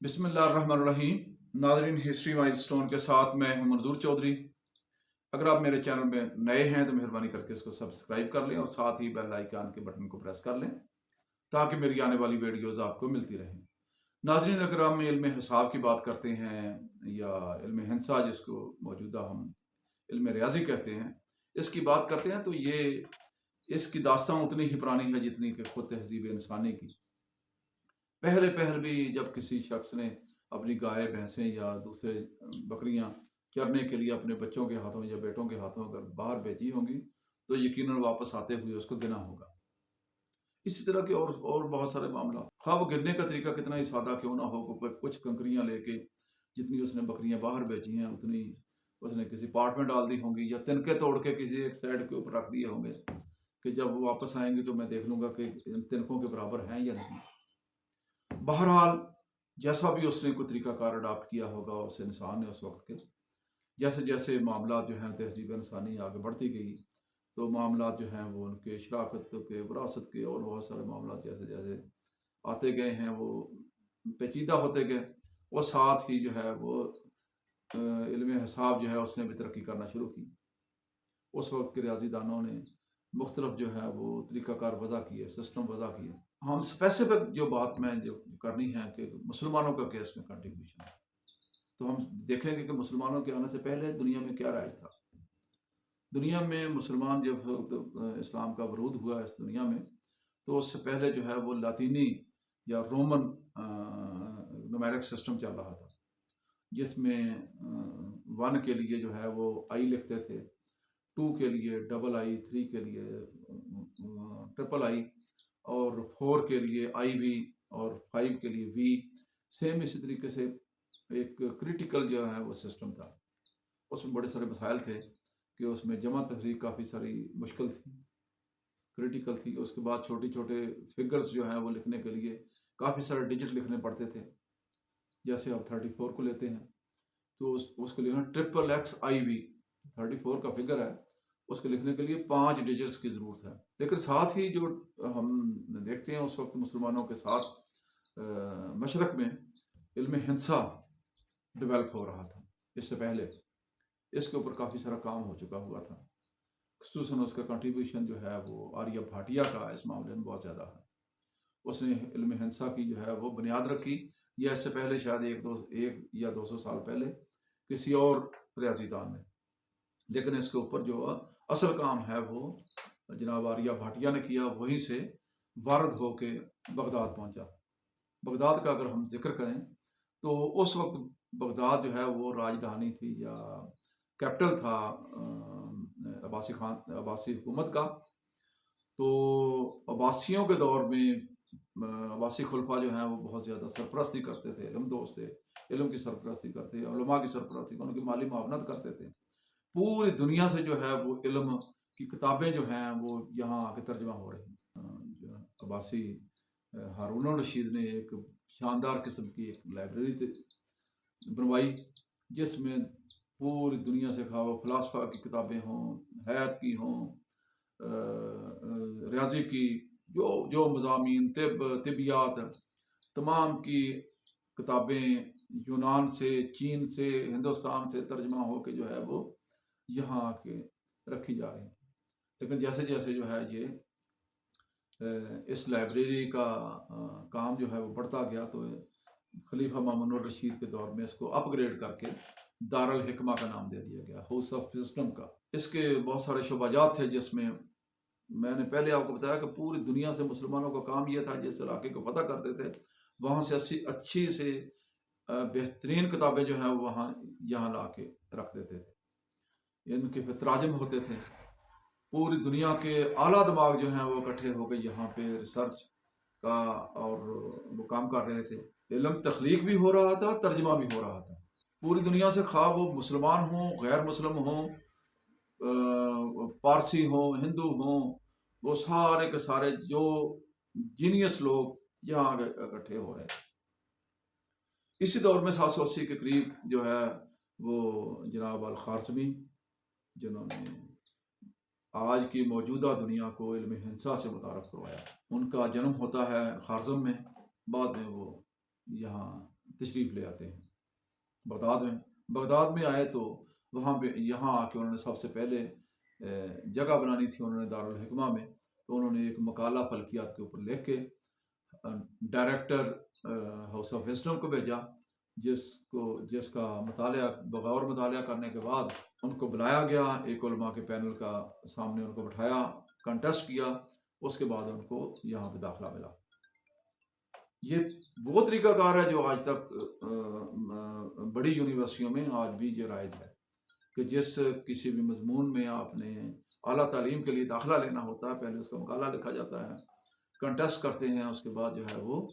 بسم اللہ الرحمن الرحیم۔ ناظرین، ہسٹری مائل سٹون کے ساتھ میں ہوں منظور چودھری۔ اگر آپ میرے چینل میں نئے ہیں تو مہربانی کر کے اس کو سبسکرائب کر لیں اور ساتھ ہی بیل آئیکن کے بٹن کو پریس کر لیں تاکہ میری آنے والی ویڈیوز آپ کو ملتی رہیں۔ ناظرین، اگر ہم علم حساب کی بات کرتے ہیں یا علم ہندسہ جس کو موجودہ ہم علم ریاضی کہتے ہیں، اس کی بات کرتے ہیں تو اس کی داستان اتنی ہی پرانی ہے جتنی کہ خود تہذیب انسانی کی۔ پہلے بھی جب کسی شخص نے اپنی گائے بھینسیں یا دوسرے بکریاں چرنے کے لیے اپنے بچوں کے ہاتھوں یا بیٹوں کے ہاتھوں اگر باہر بھیجی ہوں گی تو یقیناً واپس آتے ہوئے اس کو گنا ہوگا۔ اسی طرح کے اور بہت سارے معاملات، خواہ وہ گرنے کا طریقہ کتنا ہی سادہ کیوں نہ ہو، کچھ کنکریاں لے کے جتنی اس نے بکریاں باہر بیچی ہیں اتنی اس نے کسی پاٹ میں ڈال دی ہوں گی یا تنکے توڑ کے کسی ایک سائڈ کے اوپر رکھ دیے ہوں گے کہ جب وہ واپس آئیں گی تو میں دیکھ لوں گا کہ ان تنکوں کے برابر ہیں یا نہیں۔ بہرحال جیسا بھی اس نے کوئی طریقہ کار اڈاپٹ کیا ہوگا اس انسان نے اس وقت کے، جیسے جیسے معاملات جو ہیں تہذیب انسانی آگے بڑھتی گئی تو معاملات جو ہیں وہ ان کے شراکت کے، وراثت کے اور بہت سارے معاملات جیسے جیسے آتے گئے ہیں وہ پیچیدہ ہوتے گئے، اور ساتھ ہی جو ہے وہ علم حساب جو ہے اس نے بھی ترقی کرنا شروع کی۔ اس وقت کے ریاضی دانوں نے مختلف جو ہے وہ طریقہ کار وضع کیے، سسٹم وضع کیے۔ ہم اسپیسیفک جو بات میں جو کرنی ہے کہ مسلمانوں کا کیس میں کنٹریبیوشن ہے، تو ہم دیکھیں گے کہ مسلمانوں کے آنے سے پہلے دنیا میں کیا رائج تھا۔ دنیا میں مسلمان جب اسلام کا ورود ہوا اس دنیا میں تو اس سے پہلے جو ہے وہ لاطینی یا رومن نومیرک سسٹم چل رہا تھا، جس میں 1 کے لیے جو ہے وہ آئی لکھتے تھے، 2 کے لیے ڈبل آئی، 3 کے لیے ٹرپل آئی، اور 4 کے لیے آئی وی، اور 5 کے لیے وی۔ سیم اسی طریقے سے ایک کریٹیکل جو ہے وہ سسٹم تھا، اس میں بڑے سارے مسائل تھے کہ اس میں جمع تفریق کافی ساری مشکل تھی، کریٹیکل تھی۔ اس کے بعد چھوٹے چھوٹے فگرز جو ہیں وہ لکھنے کے لیے کافی سارے ڈیجٹ لکھنے پڑتے تھے۔ جیسے آپ 34 کو لیتے ہیں تو اس کو لکھنا ٹرپل ایکس آئی وی، 34 کا فگر ہے، اس کو لکھنے کے لیے 5 ڈیجٹس کی ضرورت ہے۔ لیکن ساتھ ہی جو ہم دیکھتے ہیں اس وقت مسلمانوں کے ساتھ مشرق میں علم ہندسہ ڈیولپ ہو رہا تھا۔ اس سے پہلے اس کے اوپر کافی سارا کام ہو چکا ہوا تھا، خصوصاً اس کا کنٹریبیوشن جو ہے وہ آریہ بھاٹیا کا اس معاملے میں بہت زیادہ ہے۔ اس نے علم ہندسہ کی جو ہے وہ بنیاد رکھی، یا اس سے پہلے شاید 1 یا 200 سال پہلے کسی اور ریاضی دان نے، لیکن اس کے اوپر جو اصل کام ہے وہ جناب آریہ بھاٹیا نے کیا، وہیں سے وارد ہو کے بغداد پہنچا۔ بغداد کا اگر ہم ذکر کریں تو اس وقت بغداد جو ہے وہ راجدھانی تھی یا کیپٹل تھا عباسی حکومت کا۔ تو عباسیوں کے دور میں عباسی خلفاء جو ہیں وہ بہت زیادہ سرپرستی کرتے تھے، علم دوست تھے، علم کی سرپرستی کرتے، علماء کی سرپرستی، ان کی مالی معاونت کرتے تھے۔ پوری دنیا سے جو ہے وہ علم کی کتابیں جو ہیں وہ یہاں آ کے ترجمہ ہو رہی ہیں۔ عباسی ہارون الرشید نے ایک شاندار قسم کی ایک لائبریری بنوائی جس میں پوری دنیا سے خواہ فلاسفہ کی کتابیں ہوں، حیات کی ہوں، ریاضی کی، جو مضامین، طبیات، تمام کی کتابیں یونان سے، چین سے، ہندوستان سے ترجمہ ہو کے جو ہے وہ یہاں آ کے رکھی جا رہی ہیں۔ لیکن جیسے جیسے جو ہے یہ اس لائبریری کا کام جو ہے وہ بڑھتا گیا تو خلیفہ مامون الرشید کے دور میں اس کو اپ گریڈ کر کے دارالحکمہ کا نام دے دیا گیا، ہاؤس آف وزڈم کا۔ اس کے بہت سارے شعبات تھے، جس میں میں نے پہلے آپ کو بتایا کہ پوری دنیا سے مسلمانوں کا کام یہ تھا جس علاقے کو فتح کرتے تھے وہاں سے اچھی سے بہترین کتابیں جو ہیں وہاں یہاں لا کے رکھ دیتے تھے، ان کے تراجم ہوتے تھے۔ پوری دنیا کے اعلیٰ دماغ جو ہیں وہ اکٹھے ہو کے یہاں پہ ریسرچ کا اور وہ کام کر رہے تھے۔ علم تخلیق بھی ہو رہا تھا، ترجمہ بھی ہو رہا تھا۔ پوری دنیا سے خواہ وہ مسلمان ہوں، غیر مسلم ہوں، پارسی ہوں، ہندو ہوں، وہ سارے کے سارے جو جینیس لوگ یہاں اکٹھے ہو رہے ہیں۔ اسی دور میں 780 کے قریب جو ہے وہ جناب الخوارزمی، جنہوں نے آج کی موجودہ دنیا کو علم ہندسہ سے متعارف کروایا، ان کا جنم ہوتا ہے خوارزم میں، بعد میں وہ یہاں تشریف لے آتے ہیں بغداد میں آئے تو وہاں پہ یہاں آ کے انہوں نے سب سے پہلے جگہ بنانی تھی انہوں نے دارالحکمہ میں، تو انہوں نے ایک مقالہ فلکیات کے اوپر لکھ کے ڈائریکٹر ہاؤس آف وزڈم کو بھیجا، جس کا بغور مطالعہ کرنے کے بعد ان کو بلایا گیا، ایک علماء کے پینل کا سامنے ان کو بٹھایا، کنٹیسٹ کیا، اس کے بعد ان کو یہاں پہ داخلہ ملا۔ یہ وہ طریقہ کار ہے جو آج تک بڑی یونیورسٹیوں میں آج بھی یہ رائج ہے کہ جس کسی بھی مضمون میں آپ نے اعلیٰ تعلیم کے لیے داخلہ لینا ہوتا ہے، پہلے اس کا مقالہ لکھا جاتا ہے، کنٹیسٹ کرتے ہیں، اس کے بعد جو ہے وہ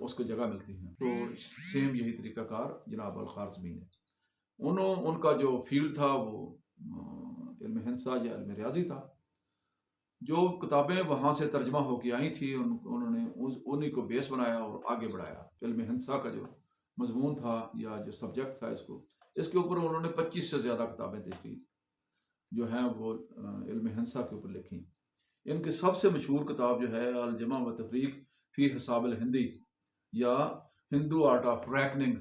اس کو جگہ ملتی ہے۔ تو سیم یہی طریقہ کار جناب الخوارزمی نے، ان کا جو فیلڈ تھا وہ علم ہندسہ یا علم ریاضی تھا۔ جو کتابیں وہاں سے ترجمہ ہو کے آئی تھی انہوں نے انہی کو بیس بنایا اور آگے بڑھایا۔ علم ہندسہ کا جو مضمون تھا یا جو سبجیکٹ تھا اس کے اوپر انہوں نے 25 سے زیادہ کتابیں لکھی جو ہیں وہ علم ہندسہ کے اوپر لکھی۔ ان کی سب سے مشہور کتاب جو ہے الجمع و تفریق فی حساب الہندی یا ہندو آرٹ آف ریکننگ،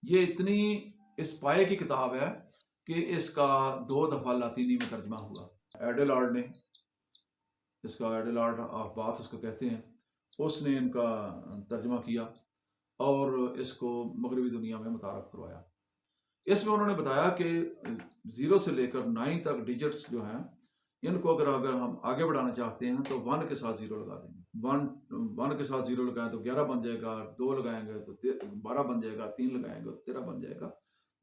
یہ اتنی اس پائے کی کتاب ہے کہ اس کا 2 دفعہ لاطینی میں ترجمہ ہوا۔ ایڈلارڈ نے اس کا، ایڈلارڈ آف باتھ اس کو کہتے ہیں، اس نے ان کا ترجمہ کیا اور اس کو مغربی دنیا میں متعارف کروایا۔ اس میں انہوں نے بتایا کہ 0 سے لے کر 9 تک ڈیجٹس جو ہیں ان کو اگر ہم آگے بڑھانا چاہتے ہیں تو 1 کے ساتھ 0 لگا دیں گے، 1 کے ساتھ 0 لگائیں تو 11 بن جائے گا، 2 لگائیں گے تو 12 بن جائے گا، 3 لگائیں گے تو 13 بن جائے گا،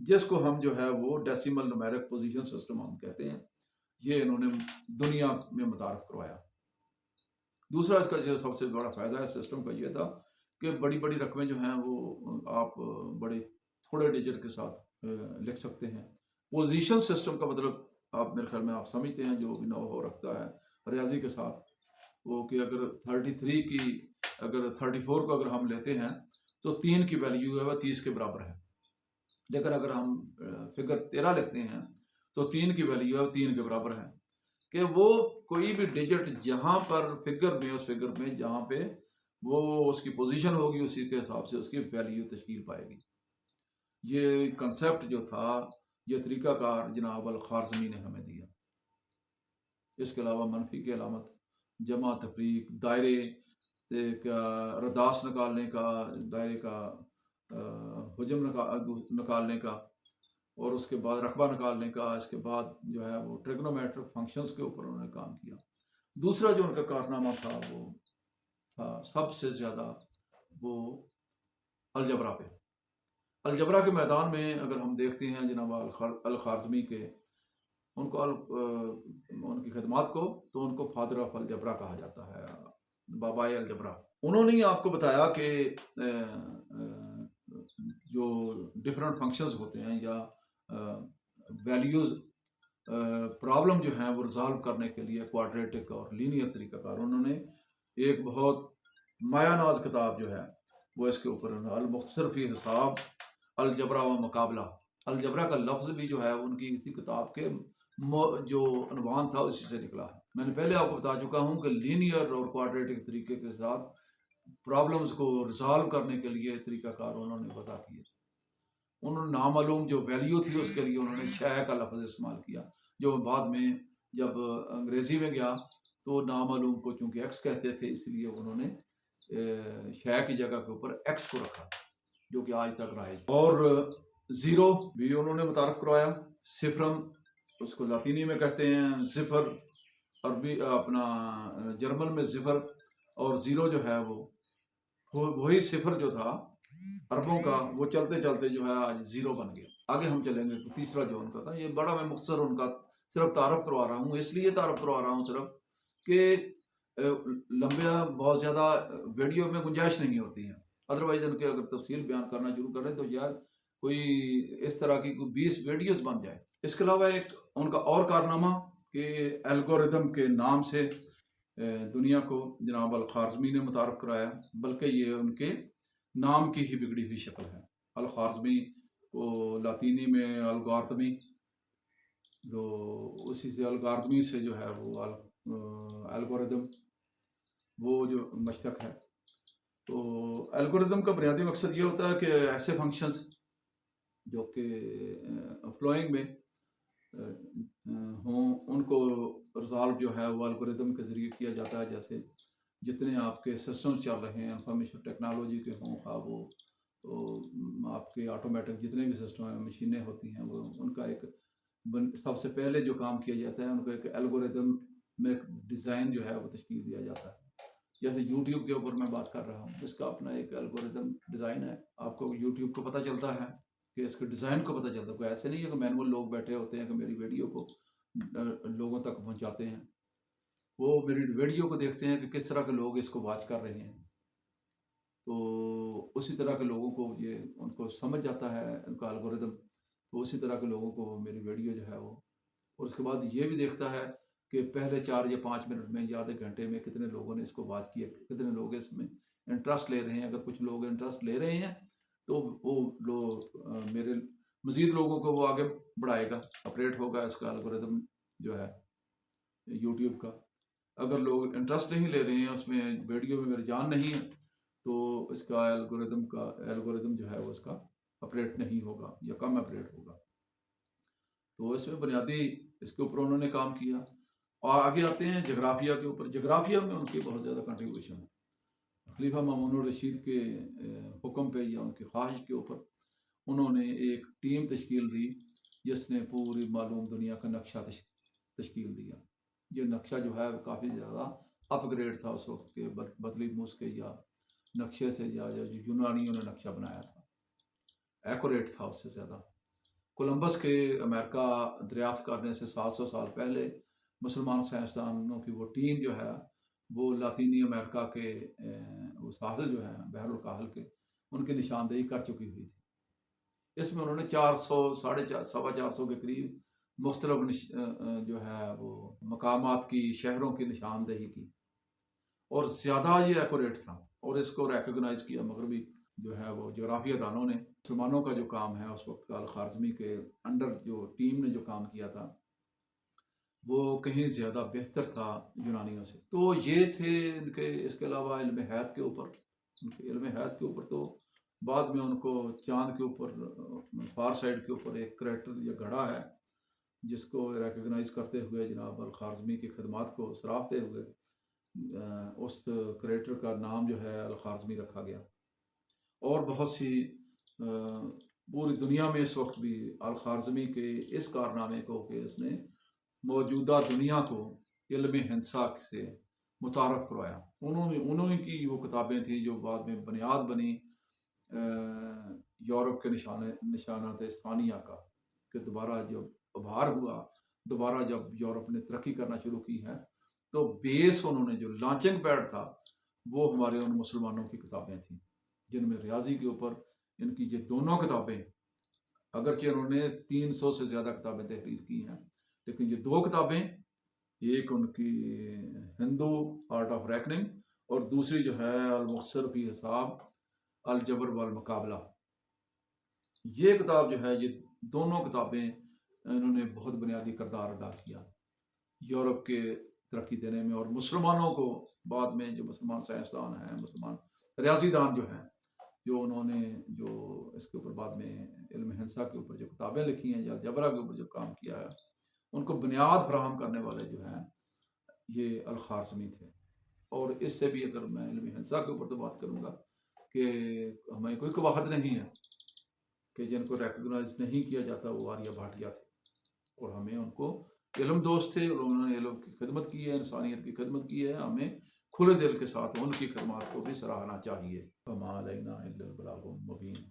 جس کو ہم جو ہے وہ ڈیسیمل نومیرک پوزیشن سسٹم ہم کہتے ہیں۔ یہ انہوں نے دنیا میں متعارف کروایا۔ دوسرا اس کا جو سب سے بڑا فائدہ ہے سسٹم کا یہ تھا کہ بڑی بڑی رقمیں جو ہیں وہ آپ بڑے تھوڑے ڈیجٹ کے ساتھ لکھ سکتے ہیں۔ پوزیشن سسٹم کا مطلب آپ میرے خیال میں آپ سمجھتے ہیں، جو بھی نو ہو رکھتا ہے ریاضی کے ساتھ، وہ کہ اگر 34 کو اگر ہم لیتے ہیں تو 3 کی ویلیو ہے وہ 30 کے برابر ہے، لیکن اگر ہم فگر 13 لکھتے ہیں تو 3 کی ویلیو ہے وہ 3 کے برابر ہے، کہ وہ کوئی بھی ڈیجٹ جہاں پر اس فگر میں جہاں پہ وہ اس کی پوزیشن ہوگی اسی کے حساب سے اس کی ویلیو تشکیل پائے گی۔ یہ کنسیپٹ جو تھا، یہ طریقہ کار جناب الخوارزمی نے ہمیں دیا۔ اس کے علاوہ منفی کی علامت، جمع تفریق، دائرے کا رداس نکالنے کا، دائرے کا حجم نکالنے کا، اور اس کے بعد رقبہ نکالنے کا، اس کے بعد جو ہے وہ ٹریگنومیٹرک فنکشنز کے اوپر انہوں نے کام کیا۔ دوسرا جو ان کا کارنامہ تھا وہ تھا سب سے زیادہ وہ الجبرا پہ۔ الجبرا کے میدان میں اگر ہم دیکھتے ہیں جناب الخوارزمی کے ان کی خدمات کو، تو ان کو فادر آف الجبرا کہا جاتا ہے، بابائے الجبرا۔ انہوں نے آپ کو بتایا کہ جو ڈفرینٹ فنکشنز ہوتے ہیں یا ویلیوز پرابلم جو ہیں وہ ریزالو کرنے کے لیے کوارٹریٹک اور لینئر طریقہ کار، انہوں نے ایک بہت مایا ناز کتاب جو ہے وہ اس کے اوپر المختصر فی حساب الجبرا و مقابلہ۔ الجبرا کا لفظ بھی جو ہے ان کی اسی کتاب کے جو عنوان تھا اسی سے نکلا ہے۔ میں نے پہلے آپ کو بتا چکا ہوں کہ لینئر اور کوارٹریٹک طریقے کے ساتھ پرابلمز کو ریزالو کرنے کے لیے طریقہ کار انہوں نے وضع کیے۔ انہوں نے نامعلوم جو ویلیو تھی اس کے لیے انہوں نے شے کا لفظ استعمال کیا، جو بعد میں جب انگریزی میں گیا تو نامعلوم کو چونکہ ایکس کہتے تھے، اس لیے انہوں نے شے کی جگہ کے اوپر ایکس کو رکھا، جو کہ آج تک رائج۔ اور 0 بھی انہوں نے متعارف کروایا، صفرم اس کو لاطینی میں کہتے ہیں، صفر عربی اپنا جرمن میں صفر، اور 0 جو ہے وہی صفر جو تھا عربوں کا، وہ چلتے چلتے جو ہے آج 0 بن گیا۔ آگے ہم چلیں گے تو تیسرا جو ان کا تھا، یہ بڑا میں مختصر ان کا صرف تعارف کروا رہا ہوں، اس لیے تعارف کروا رہا ہوں صرف کہ لمبا بہت زیادہ ویڈیو میں گنجائش نہیں ہوتی ہے، ادروائز ان کے اگر تفصیل بیان کرنا شروع کریں تو یار کوئی اس طرح کی 20 ویڈیوز بن جائے۔ اس کے علاوہ ایک ان کا اور کارنامہ کہ الگوریدم کے نام سے دنیا کو جناب الخوارزمی نے متعارف کرایا، بلکہ یہ ان کے نام کی ہی بگڑی ہوئی شکل ہے۔ الخوارزمی کو لاطینی میں الگورتمی، جو اسی سے الگورتمی سے جو ہے وہ الگوریدم وہ جو مشتق ہے۔ تو الگوریدم کا بنیادی مقصد یہ ہوتا ہے کہ ایسے فنکشنز جو کہ فلوئنگ میں ہوں ان کو ریزالو جو ہے وہ الگوریدم کے ذریعے کیا جاتا ہے. جیسے جتنے آپ کے سسٹم چل رہے ہیں انفارمیشن ٹیکنالوجی کے ہوں، خواہ وہ آپ کے آٹومیٹک جتنے بھی سسٹم ہیں، مشینیں ہوتی ہیں، وہ ان کا ایک سب سے پہلے جو کام کیا جاتا ہے ان کو ایک الگوریدم میں ایک ڈیزائن جو ہے وہ تشکیل دیا جاتا ہے. جیسے یوٹیوب کے اوپر میں بات کر رہا ہوں، اس کا اپنا ایک الگوریدم ڈیزائن ہے. آپ کو یوٹیوب کو پتہ چلتا ہے کہ اس کے ڈیزائن کو پتہ چلتا ہے. کوئی ایسے نہیں ہے کہ مینول لوگ بیٹھے ہوتے ہیں کہ میری ویڈیو کو لوگوں تک پہنچاتے ہیں. وہ میری ویڈیو کو دیکھتے ہیں کہ کس طرح کے لوگ اس کو واچ کر رہے ہیں، تو اسی طرح کے لوگوں کو یہ ان کو سمجھ جاتا ہے ان کا الگوریدم. تو اسی طرح کے لوگوں کو میری ویڈیو جو ہے وہ، اور اس کے بعد یہ بھی دیکھتا ہے کہ پہلے 4 یا 5 منٹ میں یا آدھے گھنٹے میں کتنے لوگوں نے اس کو واچ کیا، کتنے لوگ اس میں انٹرسٹ لے رہے ہیں. اگر کچھ لوگ انٹرسٹ لے رہے ہیں تو وہ لوگ میرے مزید لوگوں کو وہ آگے بڑھائے گا، اپریٹ ہوگا اس کا الگوریدم جو ہے یوٹیوب کا. اگر لوگ انٹرسٹ نہیں لے رہے ہیں اس میں، ویڈیو میں میری جان نہیں ہے، تو اس کا الگوریدم جو ہے وہ اس کا اپریٹ نہیں ہوگا یا کم اپریٹ ہوگا. تو اس میں بنیادی اس کے اوپر انہوں نے کام کیا. اور آگے آتے ہیں جغرافیہ کے اوپر. جغرافیہ میں ان کی بہت زیادہ کنٹریبیوشن ہے. خلیفہ مامون الرشید کے حکم پہ یا ان کی خواہش کے اوپر انہوں نے ایک ٹیم تشکیل دی جس نے پوری معلوم دنیا کا نقشہ تشکیل دیا. یہ نقشہ جو ہے کافی زیادہ اپ گریڈ تھا اس وقت کے بطلی موس کے یا نقشے سے، یا جو یونانیوں نے نقشہ بنایا تھا، ایکوریٹ تھا اس سے زیادہ. کولمبس کے امریکہ دریافت کرنے سے 700 سال پہلے مسلمان سائنسدانوں کی وہ ٹیم جو ہے وہ لاطینی امریکہ کے وہ ساحل جو ہیں بحر الکاہل کے، ان کی نشاندہی کر چکی ہوئی تھی. اس میں انہوں نے 400 کے قریب مختلف جو ہے وہ مقامات کی، شہروں کی نشاندہی کی، اور زیادہ یہ ایکوریٹ تھا. اور اس کو ریکگنائز کیا مغربی جو ہے وہ جغرافیہ دانوں نے. مسلمانوں کا جو کام ہے اس وقت کا الخوارزمی کے انڈر جو ٹیم نے جو کام کیا تھا وہ کہیں زیادہ بہتر تھا یونانیوں سے. تو یہ تھے ان کے. اس کے علاوہ علم حیات کے اوپر، ان کے علم حیات کے اوپر تو بعد میں ان کو چاند کے اوپر فار سائڈ کے اوپر ایک کریکٹر یا گھڑا ہے جس کو ریکگنائز کرتے ہوئے جناب الخوارزمی کی خدمات کو سراہتے ہوئے اس کریکٹر کا نام جو ہے الخوارزمی رکھا گیا. اور بہت سی پوری دنیا میں اس وقت بھی الخوارزمی کے اس کارنامے کو کہ اس نے موجودہ دنیا کو علم ہندسہ سے متعارف کروایا. انہوں کی وہ کتابیں تھیں جو بعد میں بنیاد بنی یورپ کے نشانات ثانیہ کا، کہ دوبارہ جب ابھار ہوا، دوبارہ جب یورپ نے ترقی کرنا شروع کی ہے، تو بیس انہوں نے جو لانچنگ پیڈ تھا وہ ہمارے ان مسلمانوں کی کتابیں تھیں، جن میں ریاضی کے اوپر ان کی یہ دونوں کتابیں، اگرچہ انہوں نے 300 سے زیادہ کتابیں تحریر کی ہیں، لیکن یہ 2 کتابیں، ایک ان کی ہندو آرٹ آف ریکننگ اور دوسری جو ہے المختصر فی حساب الجبر والمقابلہ. یہ کتاب جو ہے، یہ دونوں کتابیں انہوں نے بہت بنیادی کردار ادا کیا یورپ کے ترقی دینے میں. اور مسلمانوں کو بعد میں جو مسلمان سائنسدان ہیں، مسلمان ریاضی دان جو ہیں، جو انہوں نے جو اس کے اوپر بعد میں علم ہندسہ کے اوپر جو کتابیں لکھی ہیں یا جبرا کے اوپر جو کام کیا ہے، ان کو بنیاد فراہم کرنے والے جو ہیں یہ الخوارزمی تھے. اور اس سے بھی اگر میں علم ہندسہ کے اوپر تو بات کروں گا کہ ہمیں کوئی قباحت نہیں ہے کہ جن کو ریکگنائز نہیں کیا جاتا وہ آریہ بھاٹیا تھے، اور ہمیں ان کو علم دوست تھے اور انہوں نے علم کی خدمت کی ہے، انسانیت کی خدمت کی ہے. ہمیں کھلے دل کے ساتھ ان کی خدمات کو بھی سراہنا چاہیے. وما علینا الا البلاغ المبین.